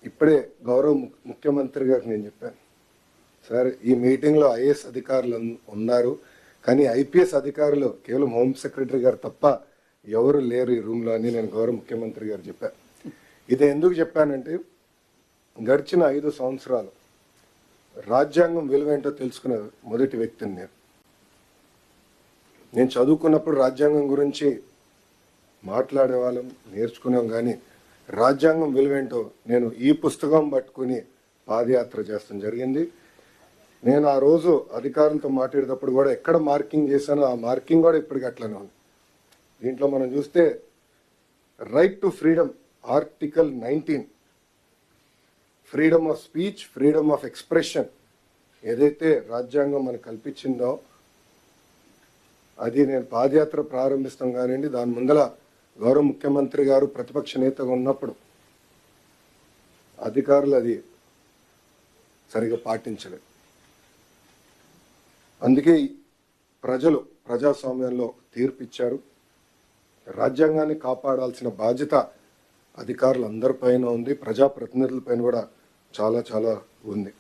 ఇప్పుడే గౌరవ ముఖ్యమంత్రి గారికి నేను చెప్పాను, సార్ ఈ మీటింగ్లో ఐఏఎస్ అధికారులు ఉన్నారు, కానీ ఐపీఎస్ అధికారులు కేవలం హోమ్ సెక్రటరీ గారు తప్ప ఎవరు లేరు ఈ రూమ్లో అని నేను గౌరవ ముఖ్యమంత్రి గారు చెప్పాను. ఇది ఎందుకు చెప్పానంటే గడిచిన 5 సంవత్సరాలు రాజ్యాంగం విలువేంటో తెలుసుకున్న మొదటి వ్యక్తిని నేను చదువుకున్నప్పుడు రాజ్యాంగం గురించి మాట్లాడేవాళ్ళం, నేర్చుకున్నాం, కానీ రాజ్యాంగం విలువేంటో నేను ఈ పుస్తకం పట్టుకుని పాదయాత్ర చేస్తాం జరిగింది. నేను ఆ రోజు అధికారులతో మాట్లాడేటప్పుడు కూడా ఎక్కడ మార్కింగ్ చేశానో ఆ మార్కింగ్ కూడా ఇప్పటికీ అట్లనే ఉంది. దీంట్లో మనం చూస్తే right to freedom article 19, freedom of speech, freedom of expression ఏదైతే రాజ్యాంగం మనకు కల్పించిందో అది నేను పాదయాత్ర ప్రారంభిస్తాం కానివ్వండి, దాని ముందల గౌరవ ముఖ్యమంత్రి గారు ప్రతిపక్ష నేతగా ఉన్నప్పుడు అధికారులు అది సరిగా పాటించలేదు. అందుకే ప్రజలు ప్రజాస్వామ్యంలో తీర్పిచ్చారు. రాజ్యాంగాన్ని కాపాడాల్సిన బాధ్యత అధికారులందరిపైన ఉంది, ప్రజాప్రతినిధులపైన కూడా చాలా చాలా ఉంది.